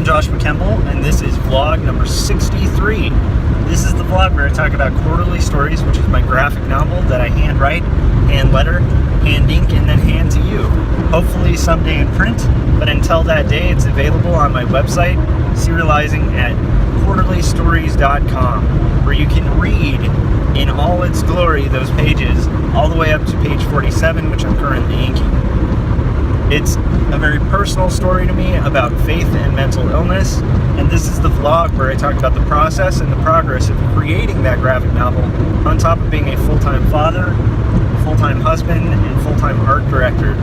Joshua Kemble, and this is vlog number 63. This is the vlog where I talk about Quarterly Stories, which is my graphic novel that I hand write, hand letter, hand ink, and then hand to you. Hopefully someday in print, but until that day, it's available on my website, serializing at quarterlystories.com, where you can read in all its glory those pages, all the way up to page 47, which I'm currently inking. It's a very personal story to me about faith and mental illness, and this is the vlog where I talk about the process and the progress of creating that graphic novel on top of being a full-time father, full-time husband, and full-time art director.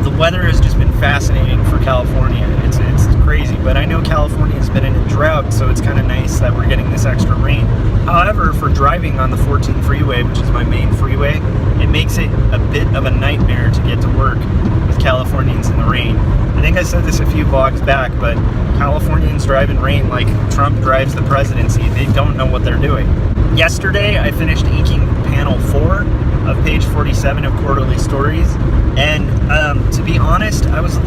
The weather has just been fascinating for California. It's crazy, but I know California has been in a drought, so it's kind of nice that we're getting this extra rain. However, for driving on the 14 freeway, which is my main freeway, it makes it a bit of a nightmare to get to work with Californians in the rain. I think I said this a few vlogs back, but Californians drive in rain like Trump drives the presidency. They don't know what they're doing. Yesterday, I finished inking panel 4 of page 47 of Quarterly Stories, and to be honest, I was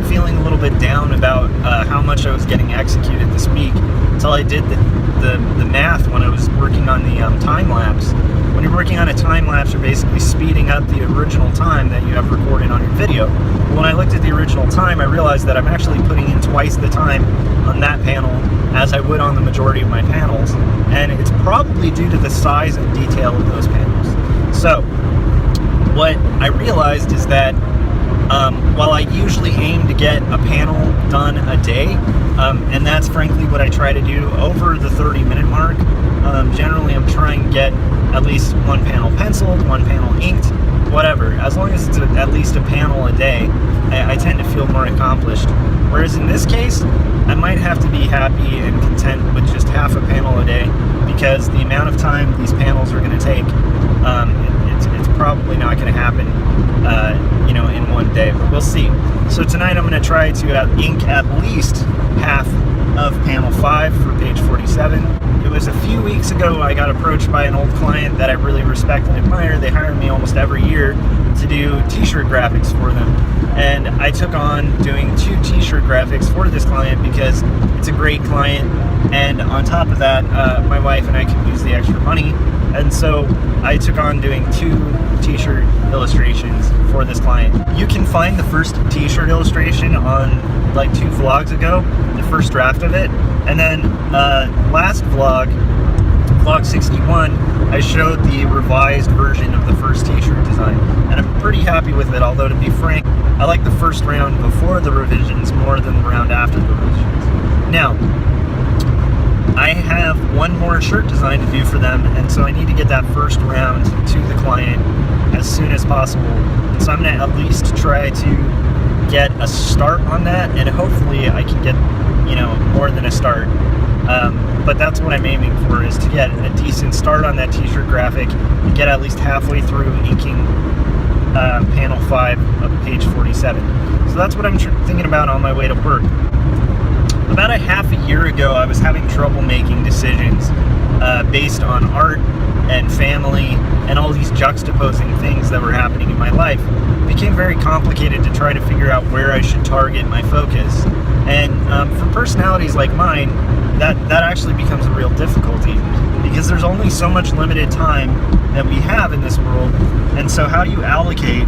feeling a little bit down about how much I was getting executed this week until I did the math when I was working on the time-lapse. When you're working on a time-lapse, you're basically speeding up the original time that you have recorded on your video. When I looked at the original time, I realized that I'm actually putting in twice the time on that panel as I would on the majority of my panels, and it's probably due to the size and detail of those panels. So, what I realized is that while I usually aim to get a panel done a day, and that's frankly what I try to do over the 30-minute mark, generally I'm trying to get at least one panel penciled, one panel inked, whatever. As long as it's at least a panel a day, I tend to feel more accomplished. Whereas in this case, I might have to be happy and content with just half a panel a day, because the amount of time these panels are going to take, it's probably not going to happen, in one day, but we'll see. So tonight I'm going to try to ink at least half of panel 5 for page 47. It was a few weeks ago I got approached by an old client that I really respect and admire. They hire me almost every year to do t-shirt graphics for them, and I took on doing 2 t-shirt graphics for this client because it's a great client, and on top of that, my wife and I can use the extra money, and so I took on doing 2 t-shirt illustrations for this client. You can find the first t-shirt illustration on like 2 vlogs ago, the first draft of it, and then last vlog 61, I showed the revised version of the first t-shirt design, and I'm pretty happy with it, although to be frank, I like the first round before the revisions more than the round after the revisions. Now, I have one more shirt design to do for them, and so I need to get that first round to the client as soon as possible. And so I'm going to at least try to get a start on that, and hopefully I can get, more than a start. But that's what I'm aiming for, is to get a decent start on that t-shirt graphic and get at least halfway through inking panel 5 of page 47. So that's what I'm thinking about on my way to work. About a half a year ago, I was having trouble making decisions based on art and family and all these juxtaposing things that were happening in my life. It became very complicated to try to figure out where I should target my focus. And for personalities like mine, that actually becomes a real difficulty, because there's only so much limited time that we have in this world, and so how do you allocate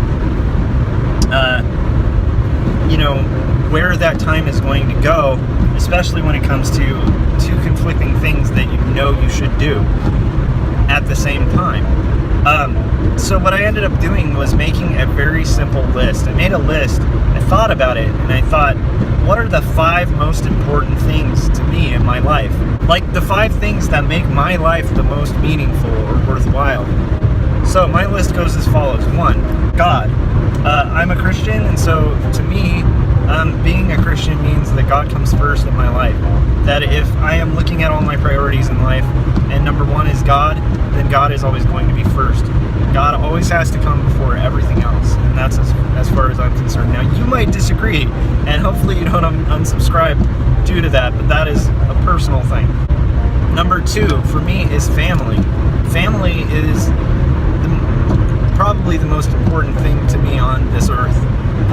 where that time is going to go, especially when it comes to 2 conflicting things that you should do at the same time. So what I ended up doing was making a very simple list. I made a list, I thought about it, and I thought, what are the 5 most important things to me in my life? Like the 5 things that make my life the most meaningful or worthwhile. So my list goes as follows. 1, God. I'm a Christian, and so to me, being a Christian means that God comes first in my life. That if I am looking at all my priorities in life, and number 1 is God, then God is always going to be first. God always has to come before everything else, and that's as far as I'm concerned. Now, you might disagree, and hopefully you don't unsubscribe due to that, but that is a personal thing. Number 2, for me, is family. Family is probably the most important thing to me on this earth.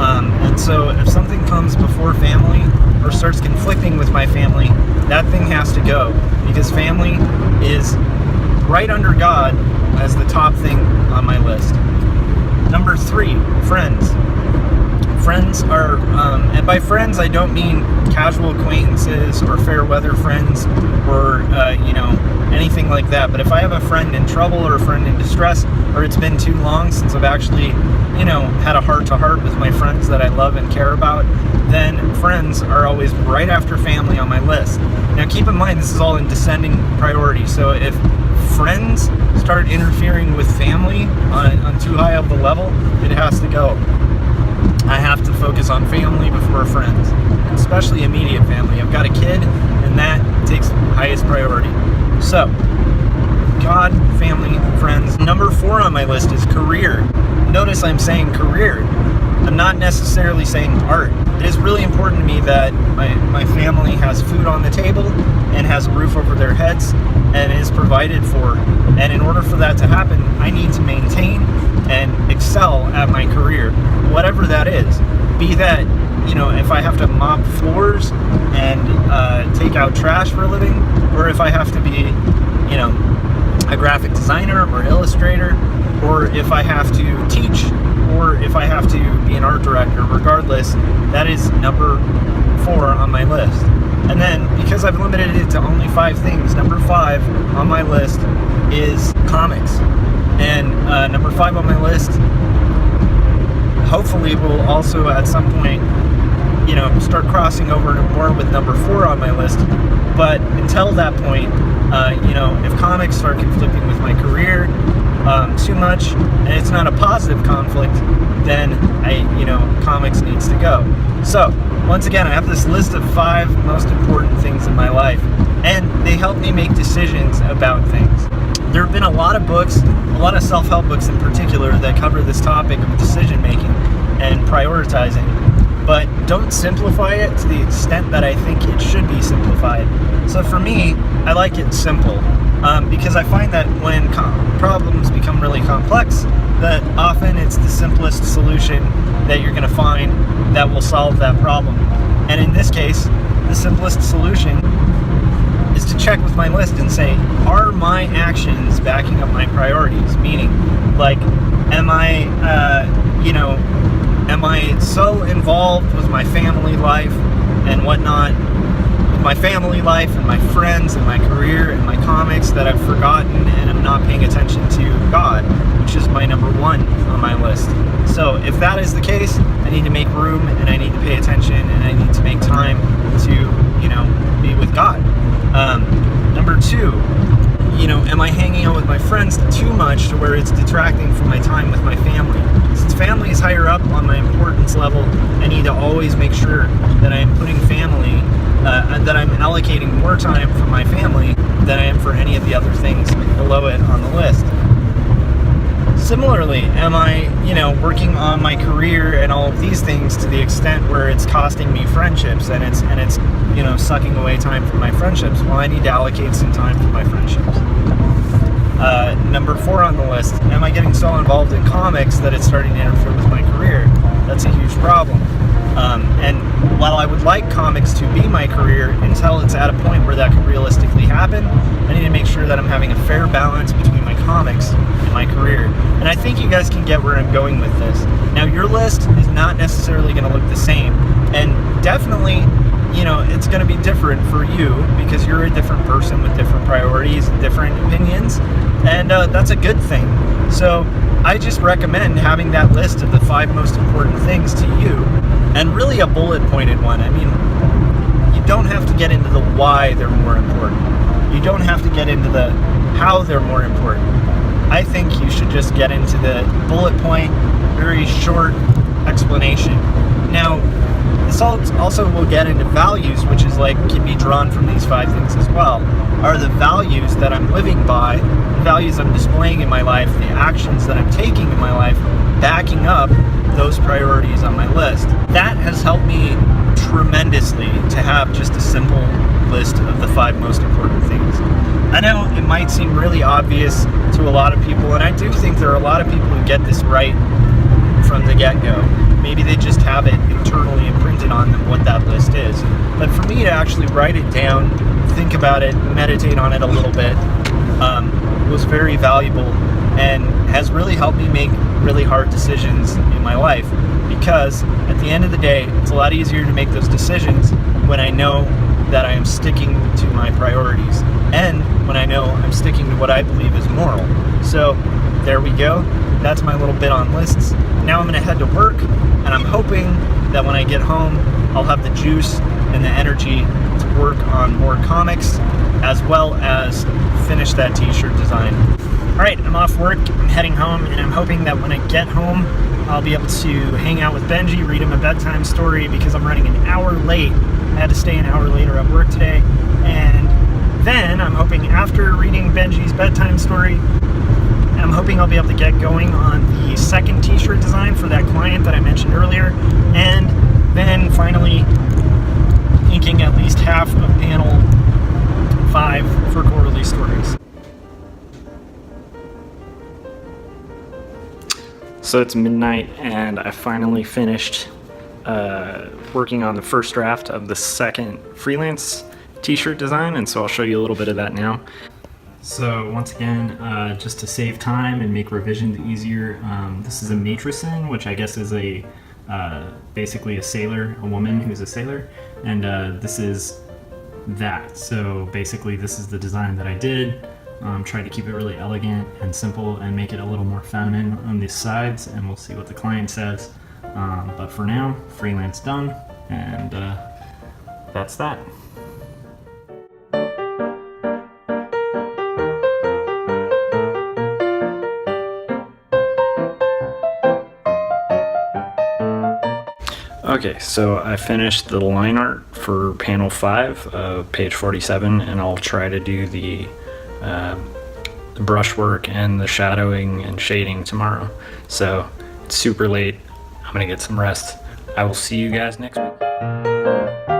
And so if something comes before family or starts conflicting with my family, that thing has to go, because family is right under God as the top thing on my list. Number 3, friends. Friends are, and by friends I don't mean casual acquaintances or fair weather friends or, anything like that. But if I have a friend in trouble or a friend in distress, or it's been too long since I've actually, had a heart-to-heart with my friends that I love and care about, then friends are always right after family on my list. Now keep in mind, this is all in descending priority. So if friends start interfering with family on too high of a level, it has to go. I have to focus on family before friends, especially immediate family. I've got a kid, and that takes highest priority. So, God, family, friends. Number 4 on my list is career. Notice I'm saying career. I'm not necessarily saying art. It is really important to me that my family has food on the table and has a roof over their heads and is provided for. And in order for that to happen, I need to maintain and excel at my career, whatever that is. Be that, if I have to mop floors and take out trash for a living, or if I have to be, a graphic designer or illustrator, or if I have to teach, or if I have to be an art director. Regardless, that is number 4 on my list. And then, because I've limited it to only 5 things, number 5 on my list is comics. And number 5 on my list, hopefully will also at some point, start crossing over more with number 4 on my list. But until that point, if comics start conflicting with my career too much, and it's not a positive conflict, then comics needs to go. So, once again, I have this list of 5 most important things in my life, and they help me make decisions about things. There have been a lot of books, a lot of self-help books in particular, that cover this topic of decision making and prioritizing, but don't simplify it to the extent that I think it should be simplified. So for me, I like it simple, because I find that when problems become really complex, that often it's the simplest solution that you're going to find that will solve that problem. And in this case, the simplest solution is to check with my list and say, are my actions backing up my priorities? Meaning, like, am I so involved with my family life and whatnot, my family life and my friends and my career and my comics, that I've forgotten and I'm not paying attention to God, which is my number 1 on my list. So if that is the case, I need to make room, and I need to pay attention, and I need to make time to, be with God. Number 2, am I hanging out with my friends too much to where it's detracting from my time with my family? Since family is higher up on my importance level, I need to always make sure that I am putting family, that I'm allocating more time for my family than I am for any of the other things below it on the list. Similarly, am I, working on my career and all of these things to the extent where it's costing me friendships and it's sucking away time from my friendships? Well, I need to allocate some time for my friendships. Number 4 on the list, am I getting so involved in comics that it's starting to interfere with my career? That's a huge problem. And while I would like comics to be my career, until it's at a point where that could realistically happen, I need to make sure that I'm having a fair balance between my comics and my career. And I think you guys can get where I'm going with this. Now, your list is not necessarily going to look the same, and definitely, it's going to be different for you, because you're a different person with different priorities and different opinions, and that's a good thing. So I just recommend having that list of the 5 most important things to you, and really a bullet pointed one. I mean, you don't have to get into the why they're more important. You don't have to get into the how they're more important. I think you should just get into the bullet point, very short explanation. Now, this also will get into values, which is can be drawn from these 5 things as well. Are the values that I'm living by, the values I'm displaying in my life, the actions that I'm taking in my life, backing up those priorities on my list? That has helped me tremendously to have just a simple list of the 5 most important things. I know it might seem really obvious to a lot of people, and I do think there are a lot of people who get this right from the get-go. maybe they just have it internally imprinted on them what that list is. But for me to actually write it down, think about it, meditate on it a little bit, was very valuable and has really helped me make really hard decisions in my life, because at the end of the day, it's a lot easier to make those decisions when I know that I am sticking to my priorities and when I know I'm sticking to what I believe is moral. So there we go. That's my little bit on lists. Now I'm going to head to work, and I'm hoping that when I get home, I'll have the juice and the energy to work on more comics, as well as finish that t-shirt design. Alright, I'm off work, I'm heading home, and I'm hoping that when I get home, I'll be able to hang out with Benji, read him a bedtime story, because I'm running an hour late. I had to stay an hour later at work today, and then I'm hoping after reading Benji's bedtime story, I'm hoping I'll be able to get going on the second t-shirt design for that client that I mentioned earlier, and then finally inking at least half of panel 5 for quarterly stories. So it's midnight and I finally finished working on the first draft of the second freelance t-shirt design, and so I'll show you a little bit of that now. So once again, just to save time and make revisions easier, this is a matricin, which I guess is a basically a sailor, a woman who's a sailor, and this is that. So basically this is the design that I did. Tried to keep it really elegant and simple and make it a little more feminine on the sides, and we'll see what the client says. But for now, freelance done, and that's that. Okay, so I finished the line art for panel 5 of page 47, and I'll try to do the brushwork and the shadowing and shading tomorrow. So it's super late. I'm gonna get some rest. I will see you guys next week.